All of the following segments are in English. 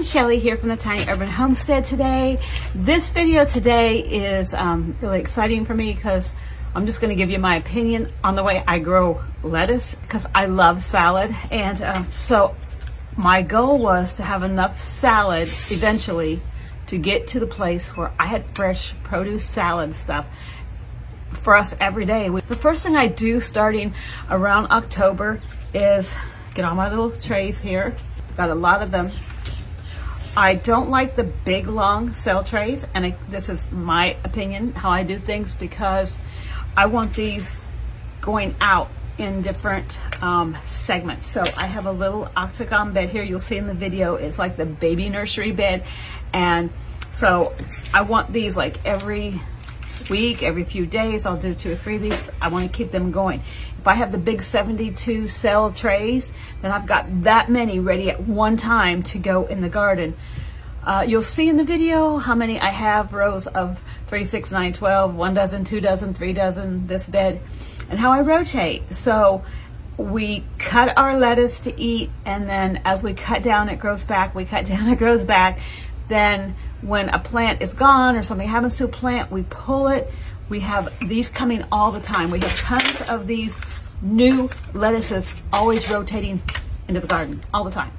friends, Shelley here from the Tiny Urban Homestead today. This video today is really exciting for me because I'm just going to give you my opinion on the way I grow lettuce because I love salad. And so my goal was to have enough salad eventually to get to the place where I had fresh produce salad stuff for us every day. The first thing I do starting around October is get all my little trays here. Got a lot of them. I don't like the big long cell trays, and this is my opinion how I do things, because I want these going out in different segments. So I have a little octagon bed here. You'll see in the video, it's like the baby nursery bed. And so I want these like every week, every few days, I'll do 2 or 3 of these. I want to keep them going. If I have the big 72 cell trays, then I've got that many ready at one time to go in the garden. You'll see in the video how many I have, rows of 3, 6, 9, 12, 1 dozen, 2 dozen, 3 dozen, this bed, and how I rotate. So we cut our lettuce to eat, and then as we cut down, it grows back. We cut down, it grows back. Then when a plant is gone or something happens to a plant, we pull it. We have these coming all the time. We have tons of these new lettuces always rotating into the garden all the time.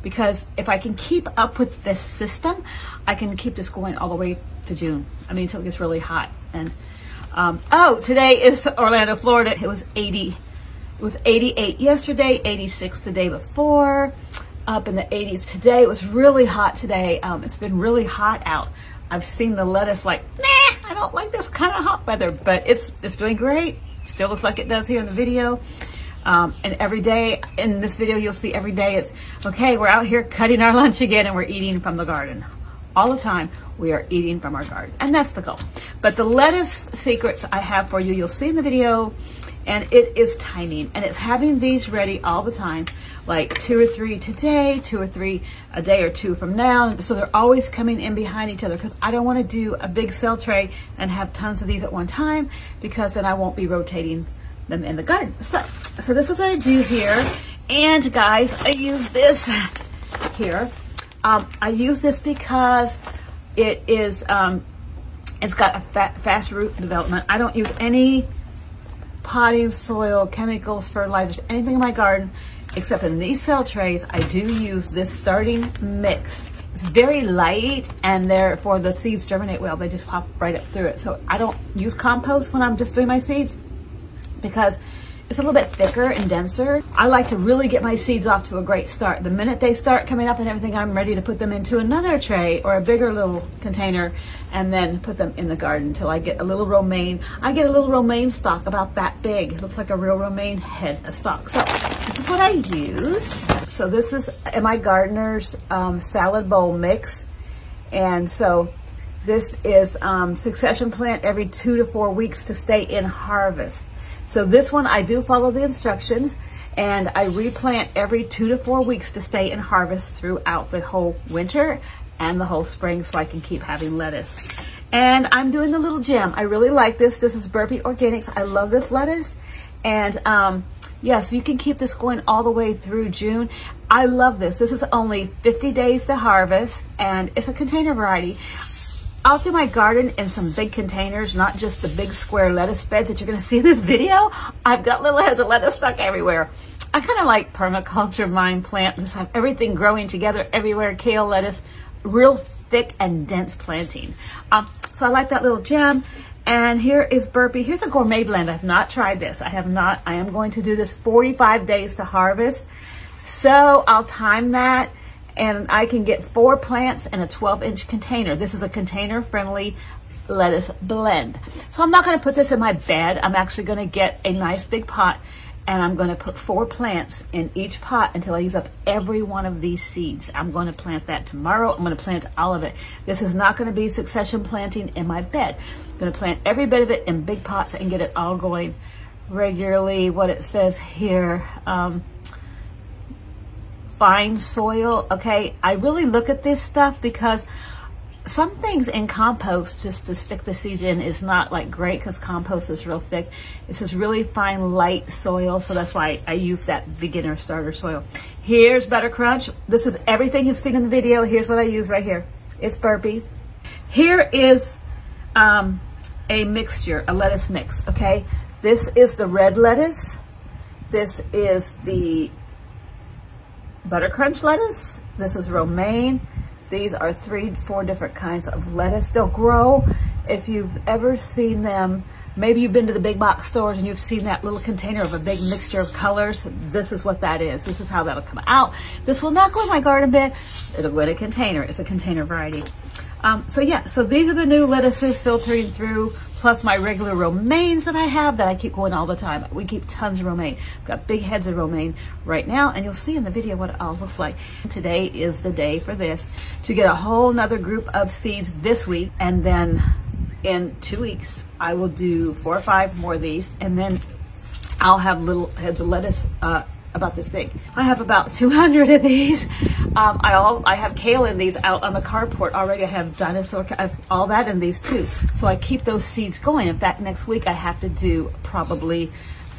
Because if I can keep up with this system, I can keep this going all the way to June. I mean, until it gets really hot. And oh, today is Orlando, Florida. It was 88 yesterday, 86 the day before, up in the 80s today. It was really hot today. It's been really hot out. I've seen the lettuce like, nah, I don't like this kind of hot weather, but it's doing great. Still looks like it does here in the video. And every day in this video, you'll see every day it's, okay, we're out here cutting our lunch again and we're eating from the garden. All the time, we are eating from our garden, and that's the goal. But the lettuce secrets I have for you, you'll see in the video, and it is timing, and it's having these ready all the time, like 2 or 3 today, 2 or 3 a day or 2 from now. So they're always coming in behind each other, because I don't want to do a big cell tray and have tons of these at one time, because then I won't be rotating them in the garden. So this is what I do here. And guys, I use this here. I use this because it is, it's got a fast root development. I don't use any potting soil, chemicals, fertilizers, anything in my garden, except in these cell trays. I do use this starting mix. It's very light, and therefore the seeds germinate well. They just pop right up through it. So I don't use compost when I'm just doing my seeds, because it's a little bit thicker and denser. I like to really get my seeds off to a great start. The minute they start coming up and everything, I'm ready to put them into another tray or a bigger little container, and then put them in the garden until I get a little romaine. I get a little romaine stalk about that big. It looks like a real romaine head of stalk. So this is what I use. So this is my gardener's salad bowl mix. And so this is succession plant every 2 to 4 weeks to stay in harvest. So this one, I do follow the instructions, and I replant every 2 to 4 weeks to stay in harvest throughout the whole winter and the whole spring, so I can keep having lettuce. And I'm doing the little gem. I really like this. This is Burpee Organics. I love this lettuce. And yes, you can keep this going all the way through June. I love this. This is only 50 days to harvest, and it's a container variety. I'll do my garden in some big containers, not just the big square lettuce beds that you're gonna see in this video. I've got little heads of lettuce stuck everywhere. I kind of like permaculture vine plant. Just have everything growing together everywhere. Kale, lettuce, real thick and dense planting. So I like that little gem. And here is Burpee. Here's a gourmet blend. I've not tried this. I have not. I am going to do this 45 days to harvest. So I'll time that, and I can get 4 plants in a 12-inch container. This is a container-friendly lettuce blend. So I'm not gonna put this in my bed. I'm actually gonna get a nice big pot, and I'm gonna put 4 plants in each pot until I use up every one of these seeds. I'm gonna plant that tomorrow. I'm gonna plant all of it. This is not gonna be succession planting in my bed. I'm gonna plant every bit of it in big pots and get it all going regularly. What it says here, fine soil. Okay, I really look at this stuff because some things in compost, just to stick the seeds in, is not like great because compost is real thick. This is really fine, light soil, so that's why I use that beginner starter soil. Here's Butter Crunch. This is everything you've seen in the video. Here's what I use right here. It's Burpee. Here is a mixture, a lettuce mix, okay? This is the red lettuce. This is the Butter Crunch lettuce. This is romaine. These are 3-4 different kinds of lettuce. They'll grow. If you've ever seen them, maybe you've been to the big box stores and you've seen that little container of a big mixture of colors. This is what that is. This is how that'll come out. This will not go in my garden bed. It'll go in a container. It's a container variety. So yeah, so these are the new lettuces filtering through, plus my regular romaines that I have that I keep going all the time. We keep tons of romaine. I've got big heads of romaine right now, and you'll see in the video what it all looks like. Today is the day for this, to get a whole nother group of seeds this week, and then in 2 weeks, I will do 4 or 5 more of these, and then I'll have little heads of lettuce about this big. I have about 200 of these. I have kale in these out on the carport already. I have dinosaur, I have all that in these too. So I keep those seeds going. In fact, next week I have to do probably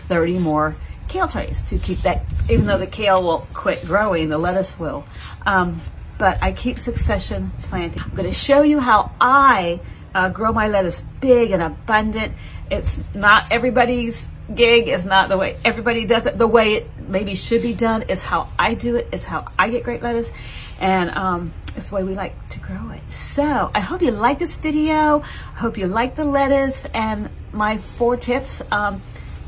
30 more kale trays to keep that, even though the kale will quit growing, the lettuce will. But I keep succession planting. I'm gonna show you how I grow my lettuce big and abundant. It's not everybody's gig. It's not the way everybody does it. The way it maybe should be done is how I do it. It's how I get great lettuce, and it's the way we like to grow it. So I hope you like this video. I hope you like the lettuce and my 4 tips.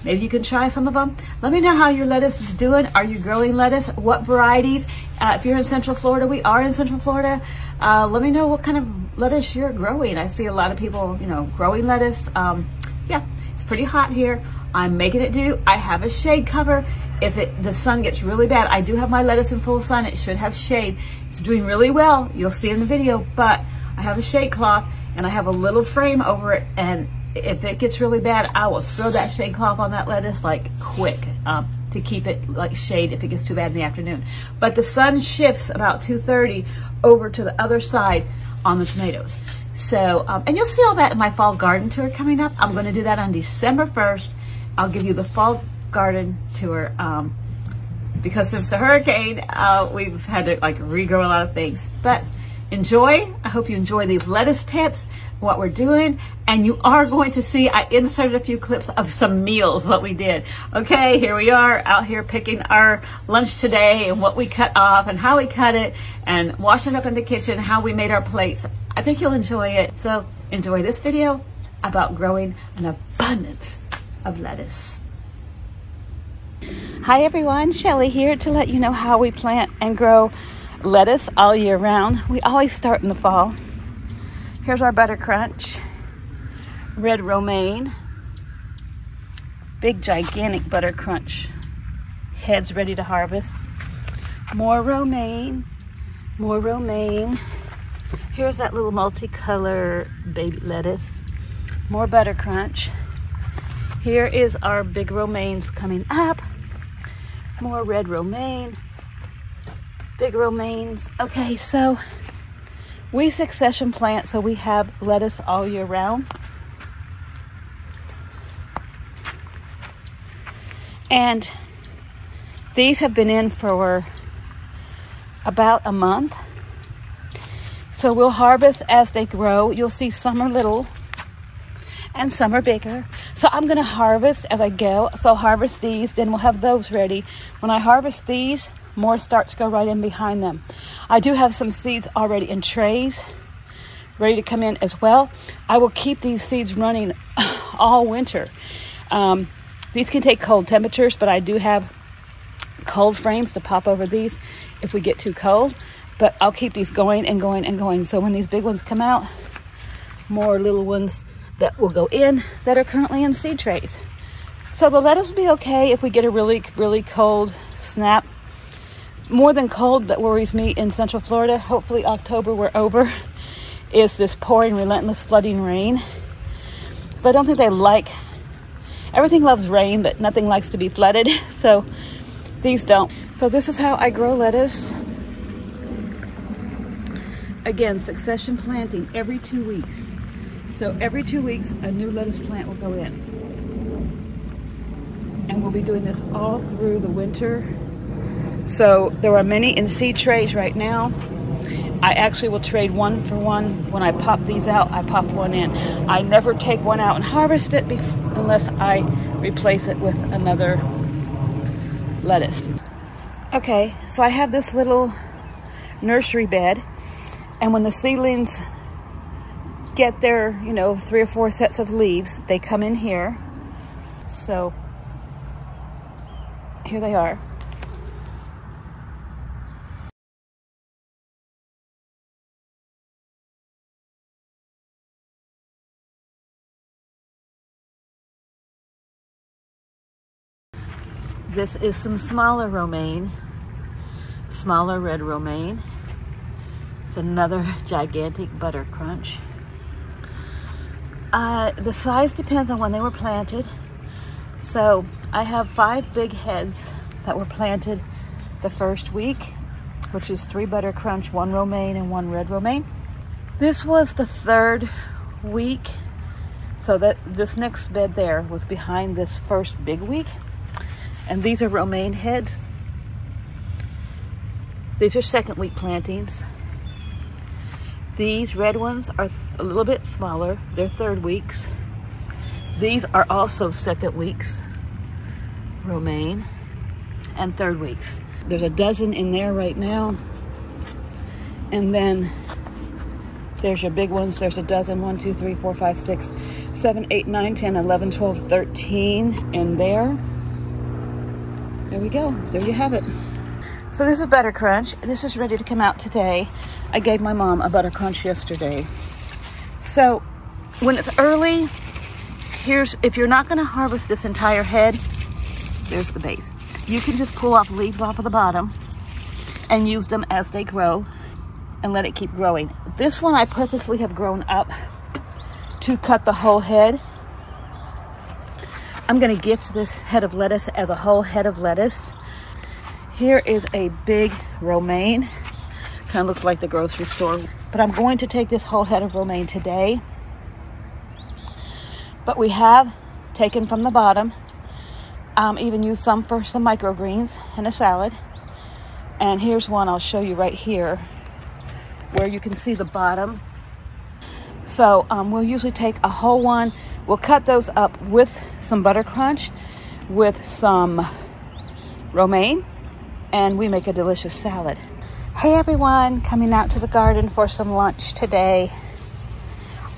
Maybe you can try some of them. Let me know how your lettuce is doing. Are you growing lettuce? What varieties? If you're in Central Florida, we are in Central Florida. Let me know what kind of lettuce you're growing. I see a lot of people, you know, growing lettuce. Yeah, it's pretty hot here. I'm making it do. I have a shade cover. If the sun gets really bad, I do have my lettuce in full sun. It should have shade. It's doing really well. You'll see in the video, but I have a shade cloth and I have a little frame over it, and if it gets really bad, I will throw that shade cloth on that lettuce like quick to keep it like shade if it gets too bad in the afternoon. But the sun shifts about 2:30 over to the other side on the tomatoes. So, and you'll see all that in my fall garden tour coming up. I'm going to do that on December 1st. I'll give you the fall garden tour because since the hurricane, we've had to like regrow a lot of things. But enjoy. I hope you enjoy these lettuce tips, what we're doing, and you are going to see, I inserted a few clips of some meals, what we did. Okay, here we are out here picking our lunch today and what we cut off and how we cut it and washing up in the kitchen, how we made our plates. I think you'll enjoy it. So enjoy this video about growing an abundance of lettuce. Hi everyone, Shelley here to let you know how we plant and grow lettuce all year round. We always start in the fall. Here's our Butter Crunch, red romaine, big gigantic Butter Crunch heads ready to harvest. More romaine, more romaine. Here's that little multicolor baby lettuce, more Butter Crunch. Here is our big romaines coming up, more red romaine, big romaines. Okay, so we succession plant, so we have lettuce all year round. And these have been in for about a month. So we'll harvest as they grow. You'll see some are little and some are bigger. So I'm gonna harvest as I go. So I'll harvest these, then we'll have those ready. When I harvest these, more starts go right in behind them. I do have some seeds already in trays, ready to come in as well. I will keep these seeds running all winter. These can take cold temperatures, but I do have cold frames to pop over these if we get too cold. But I'll keep these going and going and going. So when these big ones come out, more little ones that will go in that are currently in seed trays. So the lettuce will be okay if we get a really, really cold snap. More than cold that worries me in Central Florida, hopefully October we're over, is this pouring, relentless flooding rain. Because I don't think they like, everything loves rain, but nothing likes to be flooded. So these don't. So this is how I grow lettuce. Again, succession planting every 2 weeks. So every 2 weeks, a new lettuce plant will go in. And we'll be doing this all through the winter. So there are many in seed trays right now. I actually will trade one for one. When I pop these out, I pop one in. I never take one out and harvest it unless I replace it with another lettuce. Okay, so I have this little nursery bed, and when the seedlings get their, 3 or 4 sets of leaves, they come in here. So here they are. This is some smaller romaine, smaller red romaine. It's another gigantic butter crunch. The size depends on when they were planted. So I have 5 big heads that were planted the first week, which is 3 butter crunch, 1 romaine, and 1 red romaine. This was the 3rd week. So that this next bed there was behind this first big week. And these are romaine heads. These are 2nd week plantings. These red ones are a little bit smaller. They're 3rd weeks. These are also 2nd weeks, romaine, and 3rd weeks. There's a dozen in there right now. And then there's your big ones. There's a dozen, 1, 2, 3, 4, 5, 6, 7, 8, 9, 10, 11, 12, 13 in there. There we go. There you have it. So this is butter crunch. This is ready to come out today. I gave my mom a butter crunch yesterday. So when it's early, if you're not going to harvest this entire head, there's the base. You can just pull off leaves off of the bottom and use them as they grow and let it keep growing. This one I purposely have grown up to cut the whole head. I'm going to gift this head of lettuce as a whole head of lettuce. Here is a big romaine. Kind of looks like the grocery store. But I'm going to take this whole head of romaine today. But we have taken from the bottom. Even used some for some microgreens and a salad. And here's one I'll show you right here, where you can see the bottom. So we'll usually take a whole one. We'll cut those up with some butter crunch, with some romaine, and we make a delicious salad. Hey everyone, coming out to the garden for some lunch today.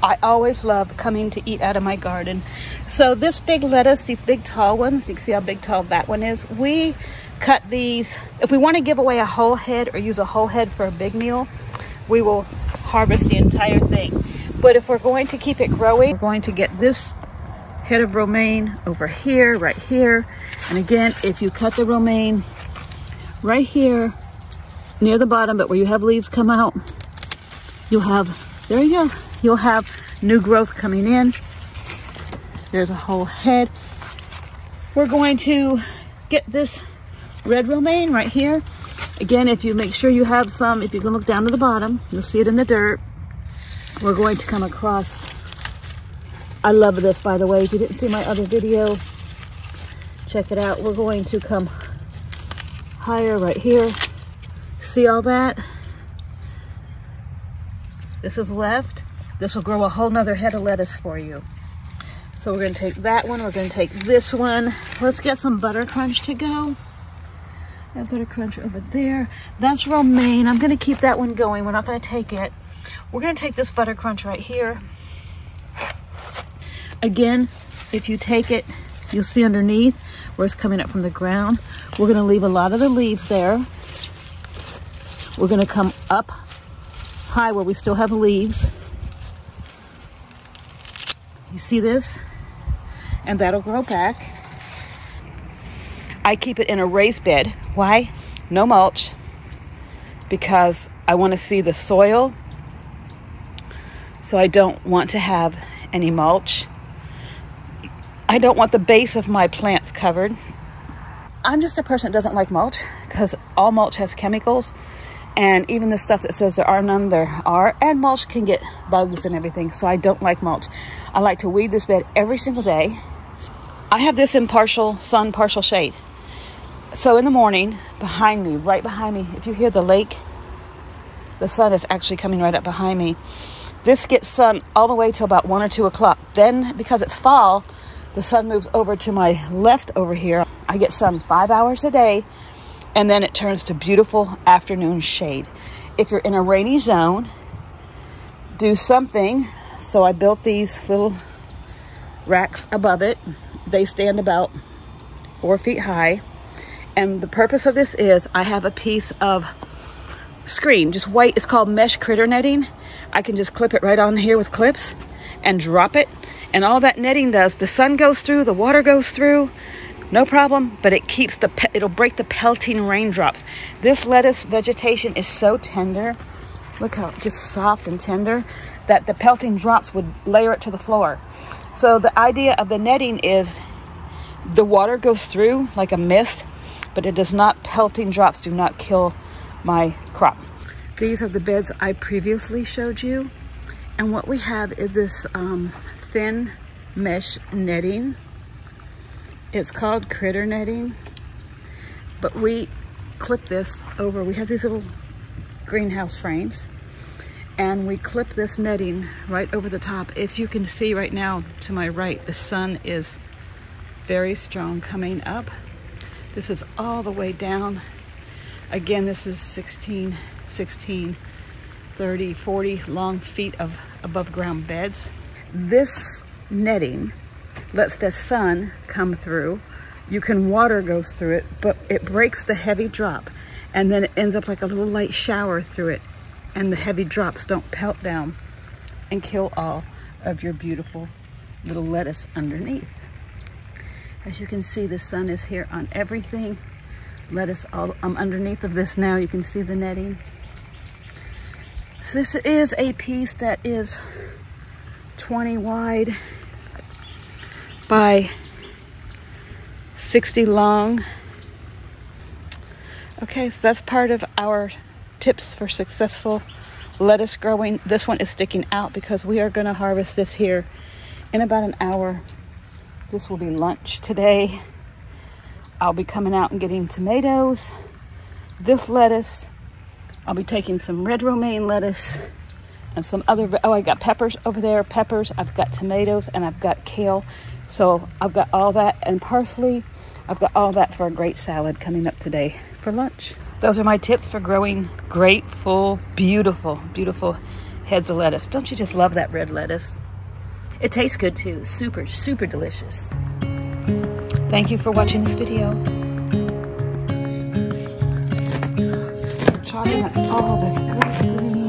I always love coming to eat out of my garden. So this big lettuce, these big tall ones, you can see how big tall that one is. We cut these, if we want to give away a whole head or use a whole head for a big meal, we will harvest the entire thing. But if we're going to keep it growing, we're going to get this head of romaine over here, right here. And again, if you cut the romaine right here near the bottom, but where you have leaves come out, you'll have, there you go, you'll have new growth coming in. There's a whole head. We're going to get this red romaine right here. Again, if you make sure you have some, if you can look down to the bottom, you'll see it in the dirt. We're going to come across, I love this, by the way. If you didn't see my other video, check it out. We're going to come higher right here. See all that? This is left. This will grow a whole nother head of lettuce for you. So we're going to take that one. We're going to take this one. Let's get some butter crunch to go. That butter crunch over there. That's romaine. I'm going to keep that one going. We're not going to take it. We're going to take this butter crunch right here. Again, if you take it, you'll see underneath where it's coming up from the ground. We're going to leave a lot of the leaves there. We're going to come up high where we still have leaves. You see this? And that'll grow back. I keep it in a raised bed. Why? No mulch. Because I want to see the soil. So I don't want to have any mulch. I don't want the base of my plants covered. I'm just a person that doesn't like mulch because all mulch has chemicals And even the stuff that says there are none, there are. And mulch can get bugs and everything, so I don't like mulch. I like to weed this bed every single day. I have this in partial sun, partial shade. So in the morning, behind me, right behind me, if you hear the lake, the sun is actually coming right up behind me. This gets sun all the way till about 1 or 2 o'clock. Then, because it's fall, the sun moves over to my left over here. I get sun 5 hours a day, and then it turns to beautiful afternoon shade. If you're in a rainy zone, do something. So I built these little racks above it. They stand about 4 feet high. And the purpose of this is I have a piece of screen, just white. It's called mesh critter netting. I can just clip it right on here with clips and drop it. And all that netting does, the sun goes through, the water goes through, no problem, but it keeps it'll break the pelting raindrops. This lettuce vegetation is so tender. Look how just soft and tender that the pelting drops would layer it to the floor. So the idea of the netting is the water goes through like a mist, but it does not, pelting drops do not kill my crop. These are the beds I previously showed you. And what we have is this thin mesh netting. It's called critter netting, but we clip this over. We have these little greenhouse frames, and we clip this netting right over the top. If you can see right now to my right, the sun is very strong coming up. This is all the way down. Again, this is 16, 30, 40 long feet of above ground beds. This netting lets the sun come through. You can water goes through it, but it breaks the heavy drop, and then it ends up like a little light shower through it, and the heavy drops don't pelt down and kill all of your beautiful little lettuce underneath. As you can see, the sun is here on everything. Lettuce all underneath of this now. You can see the netting. So this is a piece that is 20 wide by 60 long. Okay, so that's part of our tips for successful lettuce growing. This one is sticking out because we are going to harvest this here in about an hour. This will be lunch today. I'll be coming out and getting tomatoes. This lettuce, I'll be taking some red romaine lettuce and some other, oh, I got peppers over there, peppers. I've got tomatoes and I've got kale. So I've got all that, and parsley. I've got all that for a great salad coming up today for lunch. Those are my tips for growing great, full, beautiful, beautiful heads of lettuce. Don't you just love that red lettuce? It tastes good too. Super, super delicious. Thank you for watching this video. I'm chopping up all this great green